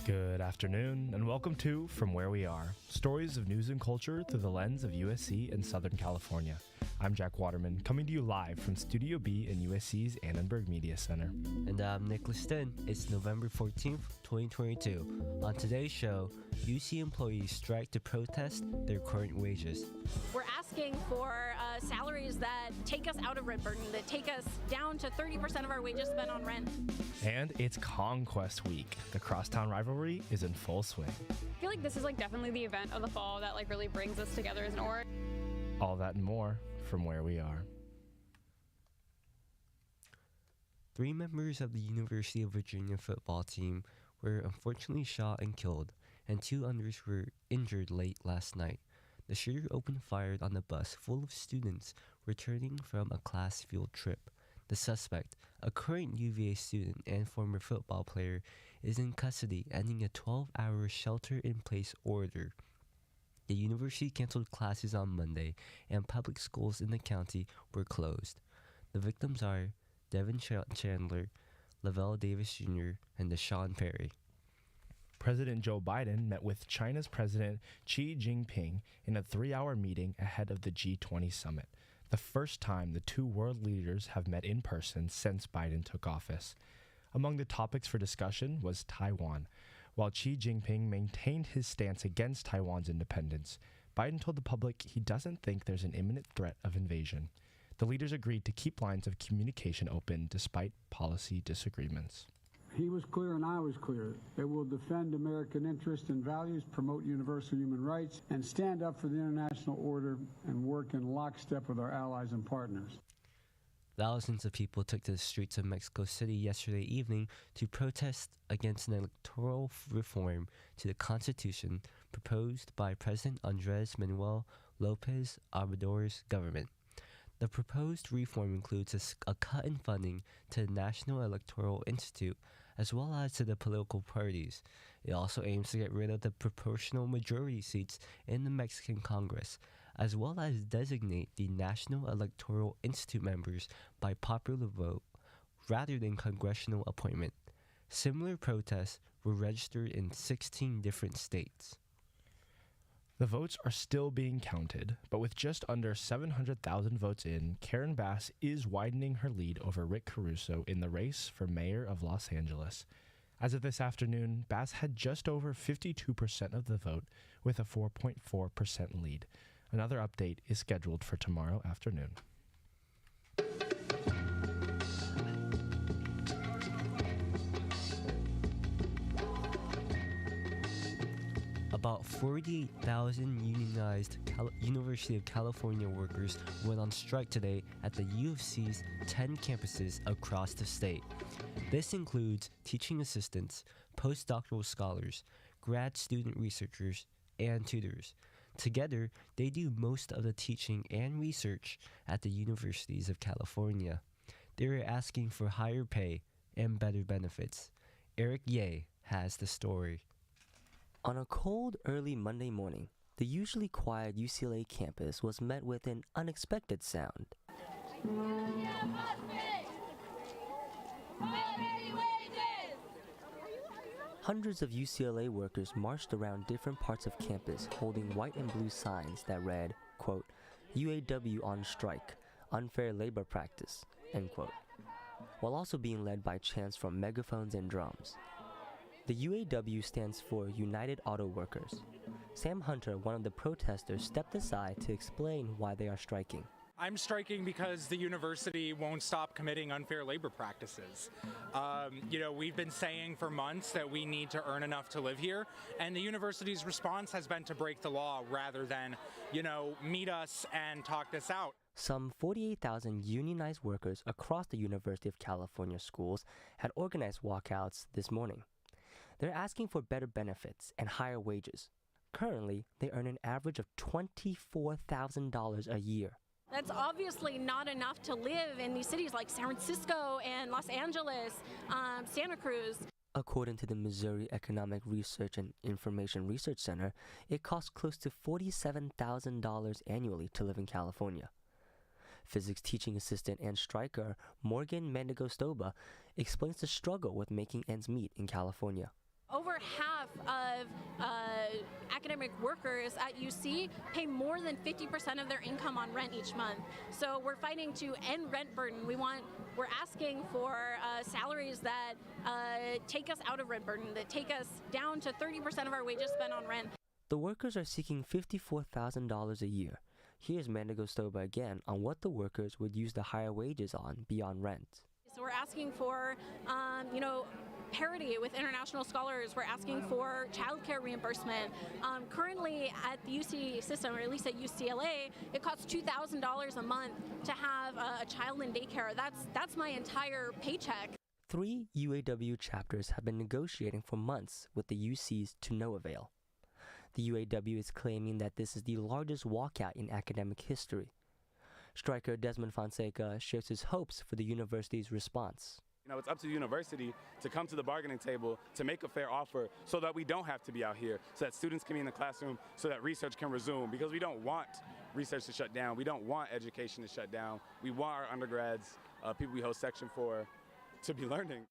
Good afternoon, and welcome to From Where We Are, stories of news and culture through the lens of USC and Southern California. I'm Jack Waterman, coming to you live from Studio B in USC's Annenberg Media Center. And I'm Nicholas Stin. It's November 14th, 2022. On today's show, UC employees strike to protest their current wages. We're asking for salaries that take us out of rent burden, that take us down to 30% of our wages spent on rent. And it's Conquest Week. The crosstown rivalry is in full swing. I feel like this is definitely the event of the fall that really brings us together as an org. All that and more from Where We Are. 3 members of the University of Virginia football team were unfortunately shot and killed, and 2 others were injured late last night. The shooter opened fire on the bus full of students returning from a class field trip. The suspect, a current UVA student and former football player, is in custody, ending a 12-hour shelter-in-place order. The university canceled classes on Monday, and public schools in the county were closed. The victims are Devin Chandler, Lavelle Davis Jr., and Deshaun Perry. President Joe Biden met with China's President Xi Jinping in a 3-hour meeting ahead of the G20 summit, the first time the 2 world leaders have met in person since Biden took office. Among the topics for discussion was Taiwan. While Xi Jinping maintained his stance against Taiwan's independence, Biden told the public he doesn't think there's an imminent threat of invasion. The leaders agreed to keep lines of communication open despite policy disagreements. He was clear and I was clear that we'll defend American interests and values, promote universal human rights, and stand up for the international order and work in lockstep with our allies and partners. Thousands of people took to the streets of Mexico City yesterday evening to protest against an electoral reform to the Constitution proposed by President Andrés Manuel López Obrador's government. The proposed reform includes a cut in funding to the National Electoral Institute as well as to the political parties. It also aims to get rid of the proportional majority seats in the Mexican Congress, as well as designate the National Electoral Institute members by popular vote rather than congressional appointment. Similar protests were registered in 16 different states. The votes are still being counted, but with just under 700,000 votes in, Karen Bass is widening her lead over Rick Caruso in the race for mayor of Los Angeles. As of this afternoon, Bass had just over 52% of the vote with a 4.4% lead. Another update is scheduled for tomorrow afternoon. About 48,000 unionized University of California workers went on strike today at the U of C's 10 campuses across the state. This includes teaching assistants, postdoctoral scholars, grad student researchers, and tutors. Together, they do most of the teaching and research at the universities of California. They are asking for higher pay and better benefits. Eric Ye has the story. On a cold, early Monday morning, the usually quiet UCLA campus was met with an unexpected sound. Hundreds of UCLA workers marched around different parts of campus holding white and blue signs that read, quote, UAW on strike, unfair labor practice, end quote, while also being led by chants from megaphones and drums. The UAW stands for United Auto Workers. Sam Hunter, one of the protesters, stepped aside to explain why they are striking. I'm striking because the university won't stop committing unfair labor practices. We've been saying for months that we need to earn enough to live here, and the university's response has been to break the law rather than, meet us and talk this out. Some 48,000 unionized workers across the University of California schools had organized walkouts this morning. They're asking for better benefits and higher wages. Currently, they earn an average of $24,000 a year. That's obviously not enough to live in these cities like San Francisco and Los Angeles, Santa Cruz. According to the Missouri Economic Research and Information Research Center, it costs close to $47,000 annually to live in California. Physics teaching assistant and striker Morgan Mendigostoba explains the struggle with making ends meet in California. Over half of academic workers at UC pay more than 50% of their income on rent each month. So we're fighting to end rent burden. We're asking for salaries that take us out of rent burden, that take us down to 30% of our wages spent on rent. The workers are seeking $54,000 a year. Here's Mendigostoba again on what the workers would use the higher wages on beyond rent. So we're asking for, parity with international scholars. We're asking for childcare reimbursement. Currently at the UC system, or at least at UCLA, it costs $2,000 a month to have a child in daycare. That's my entire paycheck. 3 UAW chapters have been negotiating for months with the UCs to no avail. The UAW is claiming that this is the largest walkout in academic history. Striker Desmond Fonseca shares his hopes for the university's response. It's up to the university to come to the bargaining table to make a fair offer so that we don't have to be out here, so that students can be in the classroom, so that research can resume, because we don't want research to shut down. We don't want education to shut down. We want our undergrads, people we host Section 4, to be learning.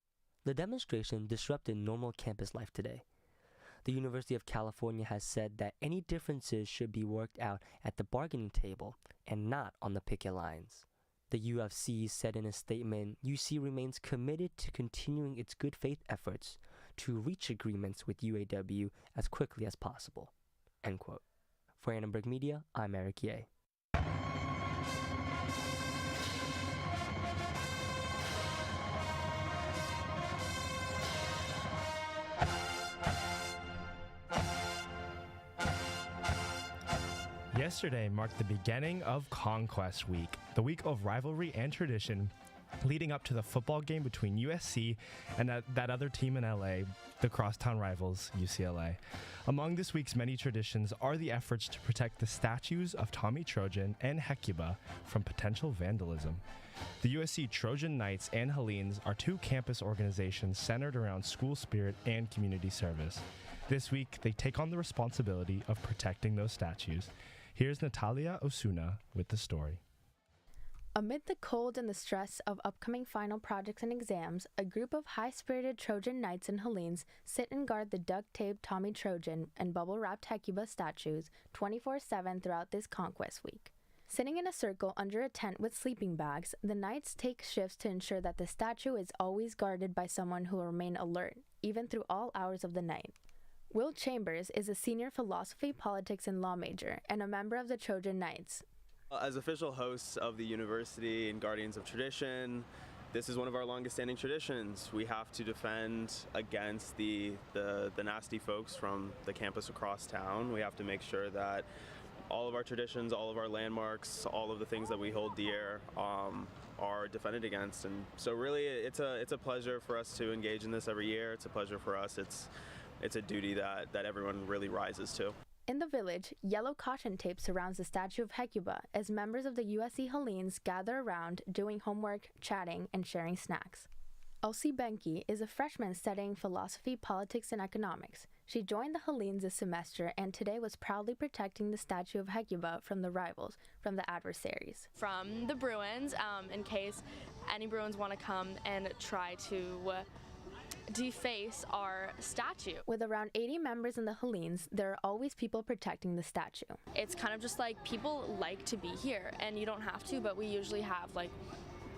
The demonstration disrupted normal campus life today. The University of California has said that any differences should be worked out at the bargaining table and not on the picket lines. The UFC said in a statement, UC remains committed to continuing its good faith efforts to reach agreements with UAW as quickly as possible. End quote. For Annenberg Media, I'm Eric Ye. Yesterday marked the beginning of Conquest Week, the week of rivalry and tradition leading up to the football game between USC and that other team in LA, the crosstown rivals, UCLA. Among this week's many traditions are the efforts to protect the statues of Tommy Trojan and Hecuba from potential vandalism. The USC Trojan Knights and Helenes are two campus organizations centered around school spirit and community service. This week, they take on the responsibility of protecting those statues. Here's Natalia Osuna with the story. Amid the cold and the stress of upcoming final projects and exams, a group of high-spirited Trojan Knights and Helenes sit and guard the duct-taped Tommy Trojan and bubble-wrapped Hecuba statues 24/7 throughout this Conquest Week. Sitting in a circle under a tent with sleeping bags, the Knights take shifts to ensure that the statue is always guarded by someone who will remain alert, even through all hours of the night. Will Chambers is a senior philosophy, politics, and law major and a member of the Trojan Knights. As official hosts of the university and guardians of tradition, this is one of our longest standing traditions. We have to defend against the nasty folks from the campus across town. We have to make sure that all of our traditions, all of our landmarks, all of the things that we hold dear are defended against. And so really it's a pleasure for us to engage in this every year. It's a pleasure for us. It's a duty that everyone really rises to. In the village, yellow caution tape surrounds the statue of Hecuba as members of the USC Helenes gather around doing homework, chatting, and sharing snacks. Elsie Benke is a freshman studying philosophy, politics, and economics. She joined the Helenes this semester and today was proudly protecting the statue of Hecuba from the rivals, from the adversaries. From the Bruins, in case any Bruins want to come and try to deface our statue. With around 80 members in the Helenes, there are always people protecting the statue. It's kind of just like people like to be here, and you don't have to, but we usually have like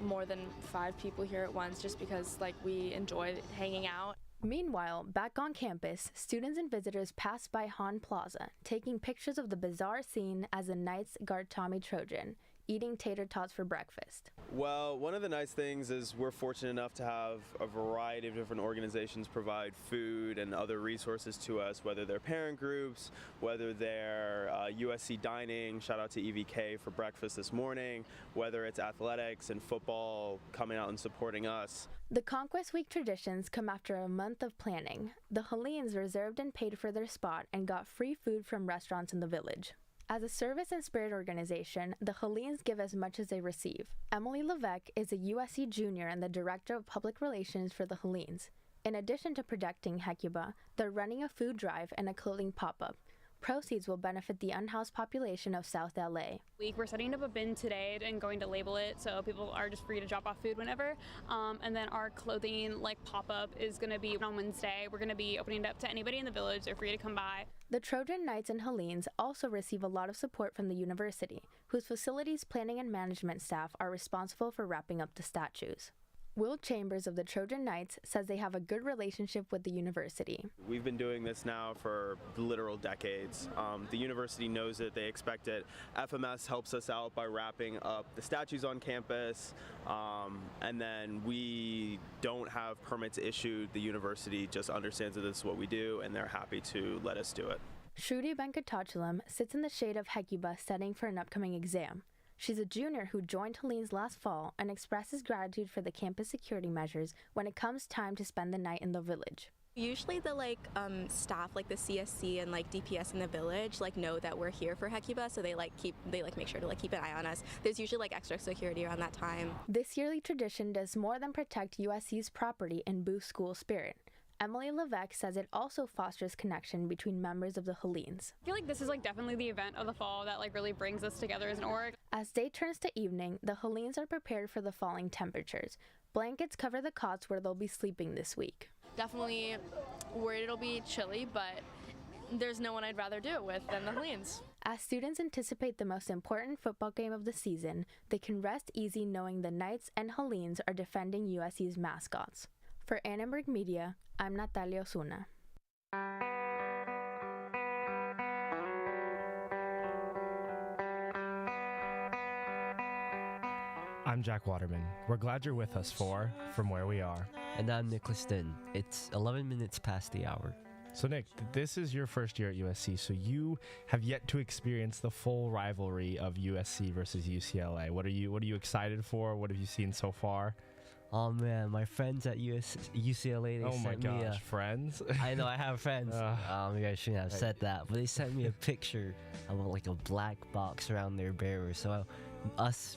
more than 5 people here at once just because like we enjoy hanging out. Meanwhile, back on campus, students and visitors pass by Han Plaza, taking pictures of the bizarre scene as the Knights guard Tommy Trojan, eating tater tots for breakfast. Well, one of the nice things is we're fortunate enough to have a variety of different organizations provide food and other resources to us, whether they're parent groups, whether they're USC dining, shout out to EVK for breakfast this morning, whether it's athletics and football coming out and supporting us. The Conquest Week traditions come after a month of planning. The Helenes reserved and paid for their spot and got free food from restaurants in the village. As a service and spirit organization, the Helenes give as much as they receive. Emily Levesque is a USC junior and the director of public relations for the Helenes. In addition to protecting Hecuba, they're running a food drive and a clothing pop-up. Proceeds will benefit the unhoused population of South LA. We're setting up a bin today and going to label it so people are just free to drop off food whenever. And then our clothing pop-up is going to be on Wednesday. We're going to be opening it up to anybody in the village. They're free to come by. The Trojan Knights and Helenes also receive a lot of support from the university, whose facilities planning and management staff are responsible for wrapping up the statues. Will Chambers of the Trojan Knights says they have a good relationship with the university. We've been doing this now for literal decades. The university knows it, they expect it. FMS helps us out by wrapping up the statues on campus, and then we don't have permits issued. The university just understands that this is what we do, and they're happy to let us do it. Shruti Venkatachalam sits in the shade of Hecuba studying for an upcoming exam. She's a junior who joined Helenes last fall and expresses gratitude for the campus security measures when it comes time to spend the night in the village. Usually the staff, like the CSC and DPS in the village, know that we're here for Hecuba, so they make sure to keep an eye on us. There's usually extra security around that time. This yearly tradition does more than protect USC's property and boost school spirit. Emily Levesque says it also fosters connection between members of the Helenes. I feel like this is definitely the event of the fall that really brings us together as an org. As day turns to evening, the Helenes are prepared for the falling temperatures. Blankets cover the cots where they'll be sleeping this week. Definitely worried it'll be chilly, but there's no one I'd rather do it with than the Helenes. As students anticipate the most important football game of the season, they can rest easy knowing the Knights and Helenes are defending USC's mascots. For Annenberg Media, I'm Natalia Osuna. I'm Jack Waterman. We're glad you're with us for From Where We Are. And I'm Nicholas Din. It's 11 minutes past the hour. So Nick, this is your first year at USC, so you have yet to experience the full rivalry of USC versus UCLA. What are you excited for? What have you seen so far? Oh man, my friends at UCLA, they sent me a... friends? I know, I have friends. Maybe I shouldn't have said that, but they sent me a picture of a black box around their bearer. So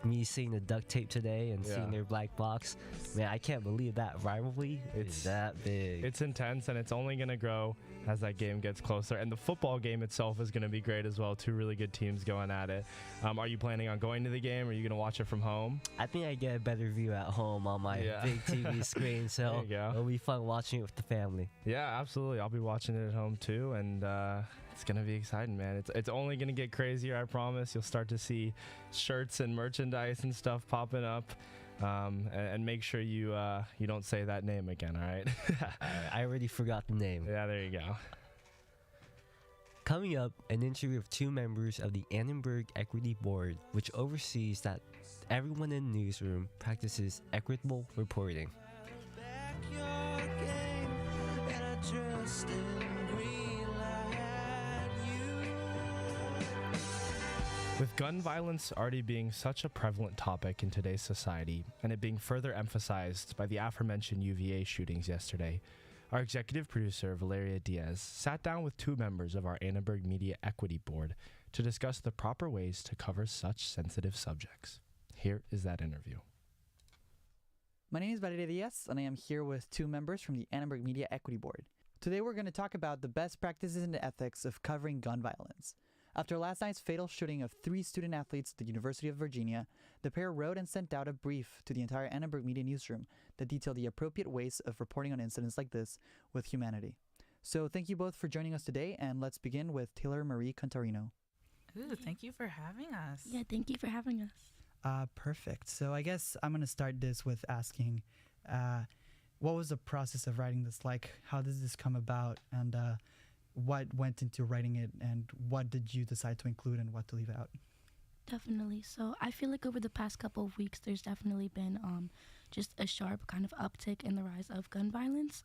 me seeing the duct tape today and seeing their black box, man, I can't believe that rivalry is that big. It's intense, and it's only going to grow as that game gets closer. And the football game itself is going to be great as well. 2 really good teams going at it. Are you planning on going to the game, or are you going to watch it from home? I think I get a better view at home on my big TV screen, so it'll be fun watching it with the family. Yeah, absolutely. I'll be watching it at home too, and it's going to be exciting, man. It's only going to get crazier, I promise. You'll start to see shirts and merchandise and stuff popping up. And make sure you don't say that name again, all right? I already forgot the name. Yeah, there you go. Coming up, an interview with 2 members of the Annenberg Equity Board, which oversees that everyone in the newsroom practices equitable reporting. With gun violence already being such a prevalent topic in today's society, and it being further emphasized by the aforementioned UVA shootings yesterday, our executive producer, Valeria Diaz, sat down with 2 members of our Annenberg Media Equity Board to discuss the proper ways to cover such sensitive subjects. Here is that interview. My name is Valeria Diaz, and I am here with two members from the Annenberg Media Equity Board. Today we're going to talk about the best practices and ethics of covering gun violence. After last night's fatal shooting of 3 student athletes at the University of Virginia, the pair wrote and sent out a brief to the entire Annenberg Media newsroom that detailed the appropriate ways of reporting on incidents like this with humanity. So thank you both for joining us today, and let's begin with Taylor Marie Contarino. Ooh, thank you for having us. Yeah, thank you for having us. Perfect. So I guess I'm going to start this with asking, what was the process of writing this like? How did this come about? And what went into writing it, and what did you decide to include and what to leave out? Definitely. So I feel like over the past couple of weeks, there's definitely been just a sharp kind of uptick in the rise of gun violence,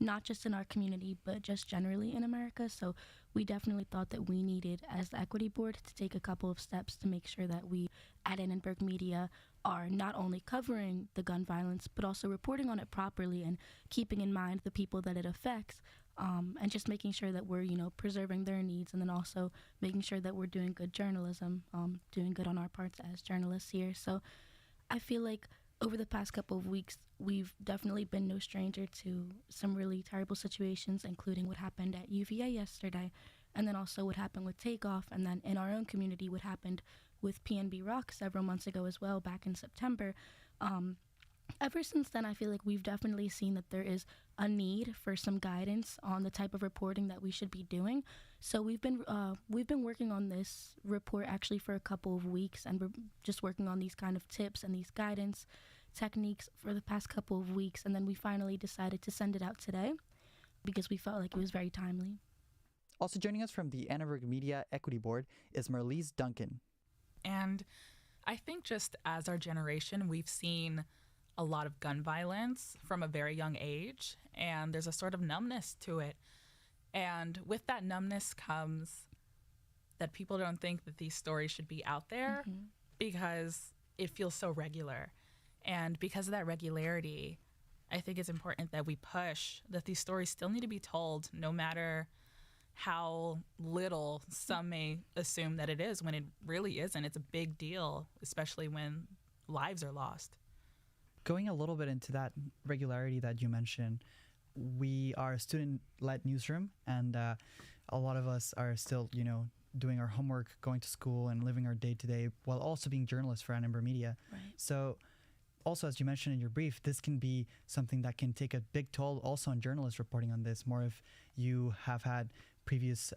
not just in our community, but just generally in America. So we definitely thought that we needed, as the Equity Board, to take a couple of steps to make sure that we at Annenberg Media are not only covering the gun violence, but also reporting on it properly and keeping in mind the people that it affects. And just making sure that we're, preserving their needs, and then also making sure that we're doing good journalism, doing good on our parts as journalists here. So I feel like over the past couple of weeks, we've definitely been no stranger to some really terrible situations, including what happened at UVA yesterday, and then also what happened with Takeoff, and then in our own community, what happened with PNB Rock several months ago as well, back in September. Ever since then, I feel like we've definitely seen that there is a need for some guidance on the type of reporting that we should be doing. So we've been working on this report actually for a couple of weeks, and we're just working on these kind of tips and these guidance techniques for the past couple of weeks. And then we finally decided to send it out today because we felt like it was very timely. Also joining us from the Annenberg Media Equity Board is Marlize Duncan. And I think just as our generation, we've seen a lot of gun violence from a very young age, and there's a sort of numbness to it. And with that numbness comes that people don't think that these stories should be out there because it feels so regular. And because of that regularity, I think it's important that we push that these stories still need to be told, no matter how little some may assume that it is, when it really isn't. It's a big deal, especially when lives are lost. Going a little bit into that regularity that you mentioned, we are a student-led newsroom, and a lot of us are still, doing our homework, going to school, and living our day-to-day while also being journalists for Annenberg Media. Right. So also, as you mentioned in your brief, this can be something that can take a big toll also on journalists reporting on this, more if you have had previous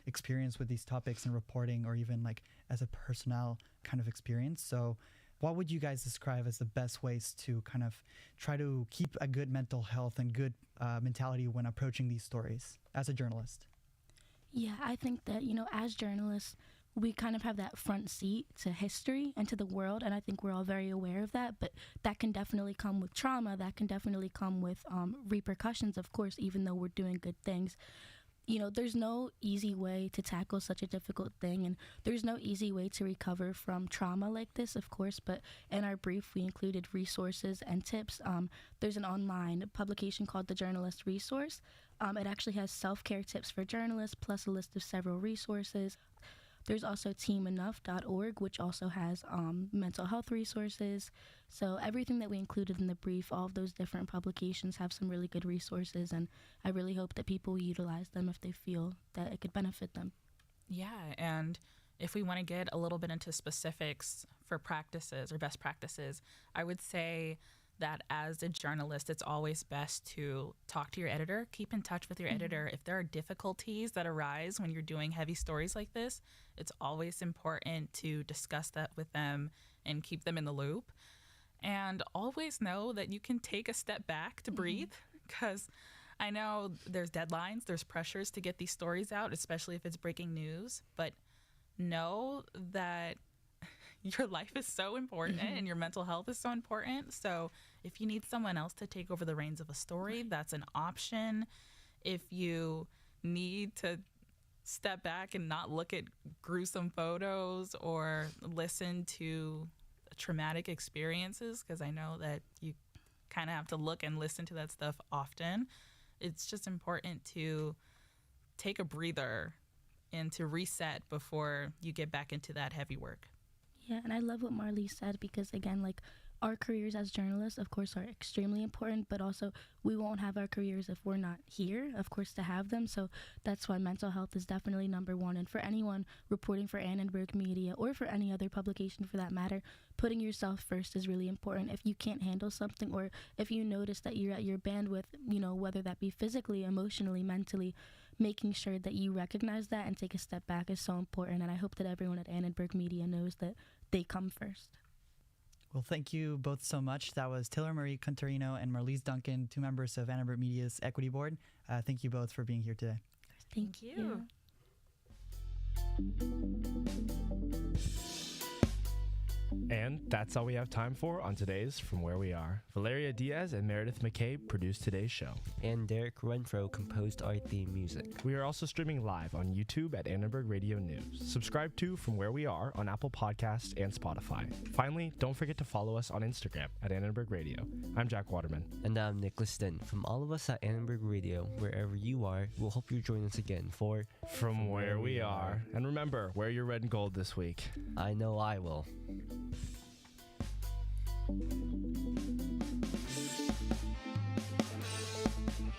experience with these topics and reporting, or even like as a personnel kind of experience. So what would you guys describe as the best ways to kind of try to keep a good mental health and good mentality when approaching these stories as a journalist? Yeah, I think that, as journalists, we kind of have that front seat to history and to the world, and I think we're all very aware of that, but that can definitely come with trauma, that can definitely come with repercussions, of course, even though we're doing good things. There's no easy way to tackle such a difficult thing, and there's no easy way to recover from trauma like this, of course, but in our brief, we included resources and tips. There's an online publication called The Journalist Resource. It actually has self-care tips for journalists, plus a list of several resources. There's also teamenough.org, which also has mental health resources. So everything that we included in the brief, all of those different publications have some really good resources, and I really hope that people utilize them if they feel that it could benefit them. Yeah, and if we want to get a little bit into specifics for practices or best practices, I would say that as a journalist, it's always best to talk to your editor, keep in touch with your editor. If there are difficulties that arise when you're doing heavy stories like this, it's always important to discuss that with them and keep them in the loop. And always know that you can take a step back to breathe, because I know there's deadlines, there's pressures to get these stories out, especially if it's breaking news, but know that your life is so important and your mental health is so important. So if you need someone else to take over the reins of a story, that's an option. If you need to step back and not look at gruesome photos or listen to traumatic experiences, because I know that you kind of have to look and listen to that stuff often, it's just important to take a breather and to reset before you get back into that heavy work. Yeah, and I love what Marlize said, because again, like, our careers as journalists, of course, are extremely important, but also we won't have our careers if we're not here, of course, to have them. So that's why mental health is definitely number one. And for anyone reporting for Annenberg Media or for any other publication for that matter, putting yourself first is really important. If you can't handle something, or if you notice that you're at your bandwidth, whether that be physically, emotionally, mentally, making sure that you recognize that and take a step back is so important. And I hope that everyone at Annenberg Media knows that they come first. Well, thank you both so much. That was Taylor Marie Contarino and Marlize Duncan, 2 members of Annenberg Media's Equity Board. Thank you both for being here today. Thank you. And that's all we have time for on today's From Where We Are. Valeria Diaz and Meredith McCabe produced today's show. And Derek Renfro composed our theme music. We are also streaming live on YouTube at Annenberg Radio News. Subscribe to From Where We Are on Apple Podcasts and Spotify. Finally, don't forget to follow us on Instagram at Annenberg Radio. I'm Jack Waterman. And I'm Nicholas Sten. From all of us at Annenberg Radio, wherever you are, we'll hope you join us again for From Where We Are. And remember, wear your red and gold this week. I know I will.